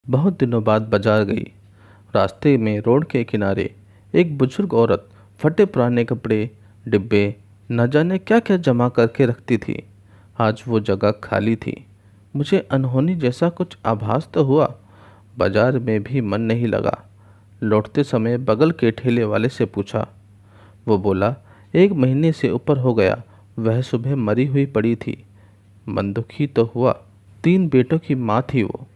बहुत दिनों बाद बाजार गई। रास्ते में रोड के किनारे एक बुजुर्ग औरत फटे पुराने कपड़े, डिब्बे, न जाने क्या क्या जमा करके रखती थी। आज वो जगह खाली थी। मुझे अनहोनी जैसा कुछ आभास तो हुआ। बाजार में भी मन नहीं लगा। लौटते समय बगल के ठेले वाले से पूछा। वो बोला, 1 महीने से ऊपर हो गया, वह सुबह मरी हुई पड़ी थी। मन दुखी तो हुआ। 3 बेटों की माँ थी वो।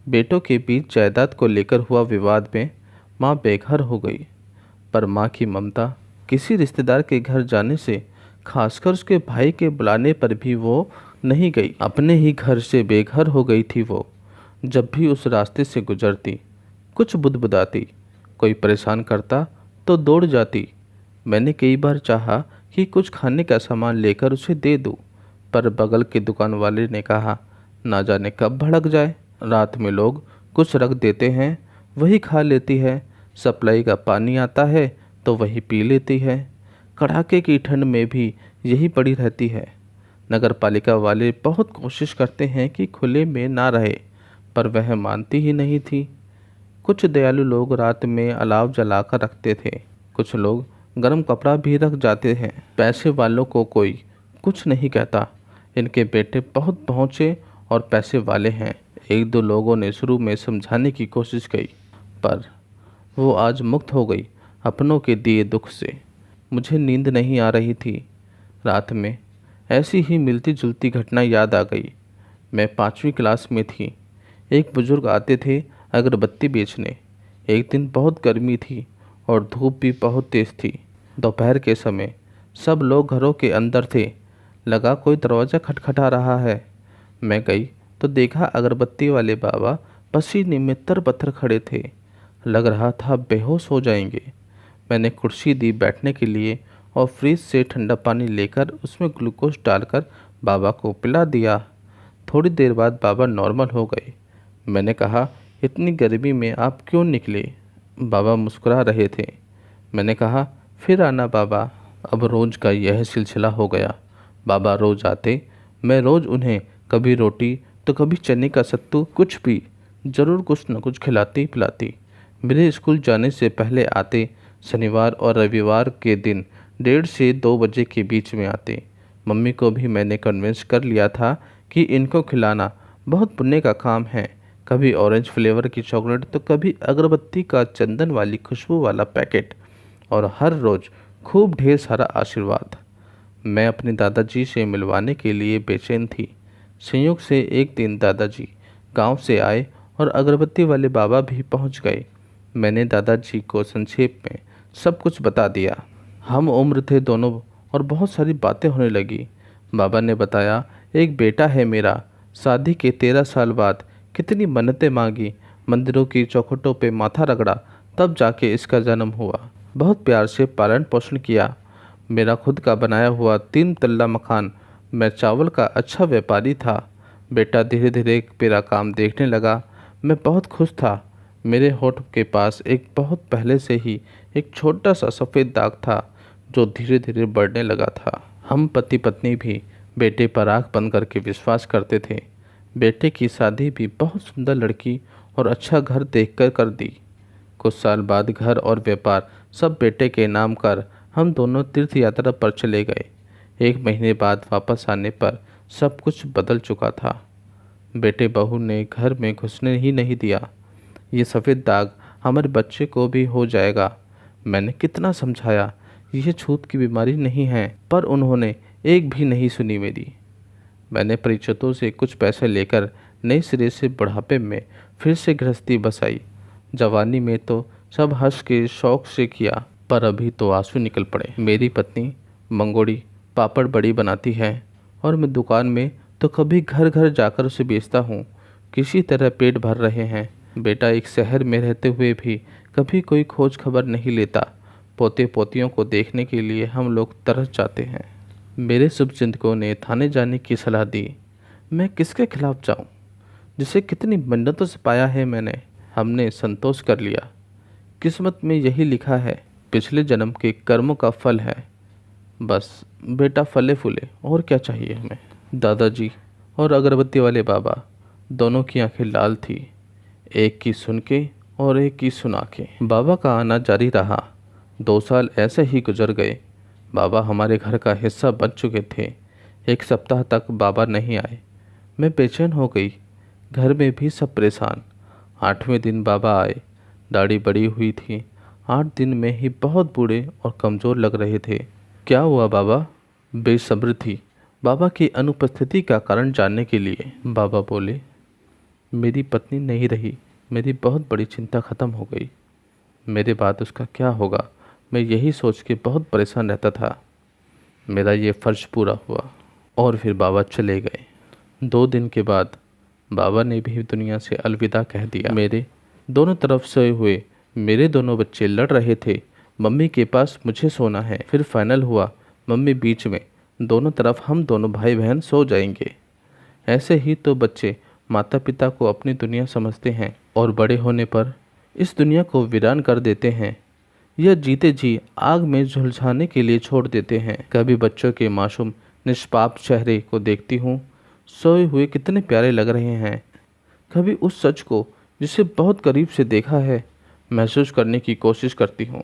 बेटों के बीच जायदाद को लेकर हुआ विवाद में माँ बेघर हो गई। पर माँ की ममता, किसी रिश्तेदार के घर जाने से, खासकर उसके भाई के बुलाने पर भी वो नहीं गई। अपने ही घर से बेघर हो गई थी वो। जब भी उस रास्ते से गुजरती, कुछ बुदबुदाती, कोई परेशान करता तो दौड़ जाती। मैंने कई बार चाहा कि कुछ खाने का सामान लेकर उसे दे दूं, पर बगल के दुकान वाले ने कहा, ना जाने कब भड़क जाए। रात में लोग कुछ रख देते हैं, वही खा लेती है। सप्लाई का पानी आता है तो वही पी लेती है। कड़ाके की ठंड में भी यही पड़ी रहती है। नगर पालिका वाले बहुत कोशिश करते हैं कि खुले में ना रहे, पर वह मानती ही नहीं थी। कुछ दयालु लोग रात में अलाव जलाकर रखते थे। कुछ लोग गर्म कपड़ा भी रख जाते हैं। पैसे वालों को कोई कुछ नहीं कहता। इनके बेटे बहुत पहुँचे और पैसे वाले हैं। 1-2 लोगों ने शुरू में समझाने की कोशिश की, पर वो आज मुक्त हो गई अपनों के दिए दुख से। मुझे नींद नहीं आ रही थी। रात में ऐसी ही मिलती जुलती घटना याद आ गई। मैं 5वीं क्लास में थी। एक बुजुर्ग आते थे अगरबत्ती बेचने। एक दिन बहुत गर्मी थी और धूप भी बहुत तेज थी। दोपहर के समय सब लोग घरों के अंदर थे। लगा कोई दरवाज़ा खटखटा रहा है। मैं गई तो देखा अगरबत्ती वाले बाबा पसीने में तरबतर खड़े थे। लग रहा था बेहोश हो जाएंगे। मैंने कुर्सी दी बैठने के लिए और फ्रिज से ठंडा पानी लेकर उसमें ग्लूकोज डालकर बाबा को पिला दिया। थोड़ी देर बाद बाबा नॉर्मल हो गए। मैंने कहा, इतनी गर्मी में आप क्यों निकले? बाबा मुस्कुरा रहे थे। मैंने कहा, फिर आना बाबा। अब रोज़ का यह सिलसिला हो गया। बाबा रोज़ आते, मैं रोज़ उन्हें कभी रोटी तो कभी चने का सत्तू, कुछ भी, ज़रूर कुछ न कुछ खिलाती पिलाती। मेरे स्कूल जाने से पहले आते। शनिवार और रविवार के दिन 1:30 से 2 बजे के बीच में आते। मम्मी को भी मैंने कन्विंस कर लिया था कि इनको खिलाना बहुत पुण्य का काम है। कभी ऑरेंज फ्लेवर की चॉकलेट तो कभी अगरबत्ती का चंदन वाली खुशबू वाला पैकेट, और हर रोज़ खूब ढेर सारा आशीर्वाद। मैं अपने दादाजी से मिलवाने के लिए बेचैन थी। संयोग से एक दिन दादाजी गांव से आए और अगरबत्ती वाले बाबा भी पहुंच गए। मैंने दादाजी को संक्षेप में सब कुछ बता दिया। हम उम्र थे दोनों और बहुत सारी बातें होने लगी। बाबा ने बताया, एक बेटा है मेरा। शादी के 13 साल बाद कितनी मन्नतें मांगी, मंदिरों की चौखटों पे माथा रगड़ा, तब जाके इसका जन्म हुआ। बहुत प्यार से पालन पोषण किया। मेरा खुद का बनाया हुआ 3 तल्ला मकान। मैं चावल का अच्छा व्यापारी था। बेटा धीरे धीरे मेरा काम देखने लगा। मैं बहुत खुश था। मेरे होठ के पास एक बहुत पहले से ही एक छोटा सा सफ़ेद दाग था जो धीरे धीरे बढ़ने लगा था। हम पति पत्नी भी बेटे पर आँख बंद करके विश्वास करते थे। बेटे की शादी भी बहुत सुंदर लड़की और अच्छा घर देखकर कर दी। कुछ साल बाद घर और व्यापार सब बेटे के नाम कर हम दोनों तीर्थ यात्रा पर चले गए। 1 महीने बाद वापस आने पर सब कुछ बदल चुका था। बेटे बहू ने घर में घुसने ही नहीं दिया। ये सफ़ेद दाग हमारे बच्चे को भी हो जाएगा। मैंने कितना समझाया, यह छूत की बीमारी नहीं है, पर उन्होंने एक भी नहीं सुनी मेरी। मैंने परिचितों से कुछ पैसे लेकर नए सिरे से बुढ़ापे में फिर से गृहस्थी बसाई। जवानी में तो सब हंस के शौक से किया, पर अभी तो आंसू निकल पड़े। मेरी पत्नी मंगोड़ी पापड़ बड़ी बनाती है और मैं दुकान में तो कभी घर घर जाकर उसे बेचता हूँ। किसी तरह पेट भर रहे हैं। बेटा एक शहर में रहते हुए भी कभी कोई खोज खबर नहीं लेता। पोते पोतियों को देखने के लिए हम लोग तरस जाते हैं। मेरे शुभचिंतकों ने थाने जाने की सलाह दी। मैं किसके खिलाफ जाऊं, जिसे कितनी मन्नतों से पाया है मैंने। हमने संतोष कर लिया। किस्मत में यही लिखा है, पिछले जन्म के कर्मों का फल है। बस बेटा फले फूले, और क्या चाहिए हमें। दादाजी और अगरबत्ती वाले बाबा दोनों की आंखें लाल थी। एक की सुन के और एक की सुना के। बाबा का आना जारी रहा। 2 साल ऐसे ही गुजर गए। बाबा हमारे घर का हिस्सा बन चुके थे। 1 सप्ताह तक बाबा नहीं आए। मैं बेचैन हो गई। घर में भी सब परेशान। 8वें दिन बाबा आए। दाढ़ी बड़ी हुई थी। 8 दिन में ही बहुत बूढ़े और कमज़ोर लग रहे थे। क्या हुआ बाबा? बेसब्र थी बाबा की अनुपस्थिति का कारण जानने के लिए। बाबा बोले, मेरी पत्नी नहीं रही। मेरी बहुत बड़ी चिंता ख़त्म हो गई। मेरे बाद उसका क्या होगा, मैं यही सोच के बहुत परेशान रहता था। मेरा ये फ़र्ज़ पूरा हुआ। और फिर बाबा चले गए। 2 दिन के बाद बाबा ने भी दुनिया से अलविदा कह दिया। मेरे दोनों तरफ सोए हुए मेरे दोनों बच्चे लड़ रहे थे, मम्मी के पास मुझे सोना है। फिर फाइनल हुआ, मम्मी बीच में, दोनों तरफ हम दोनों भाई बहन सो जाएंगे। ऐसे ही तो बच्चे माता पिता को अपनी दुनिया समझते हैं और बड़े होने पर इस दुनिया को वीरान कर देते हैं या जीते जी आग में झुलसाने के लिए छोड़ देते हैं। कभी बच्चों के मासूम निष्पाप चेहरे को देखती हूँ, सोए हुए कितने प्यारे लग रहे हैं। कभी उस सच को जिसे बहुत करीब से देखा है महसूस करने की कोशिश करती हूँ।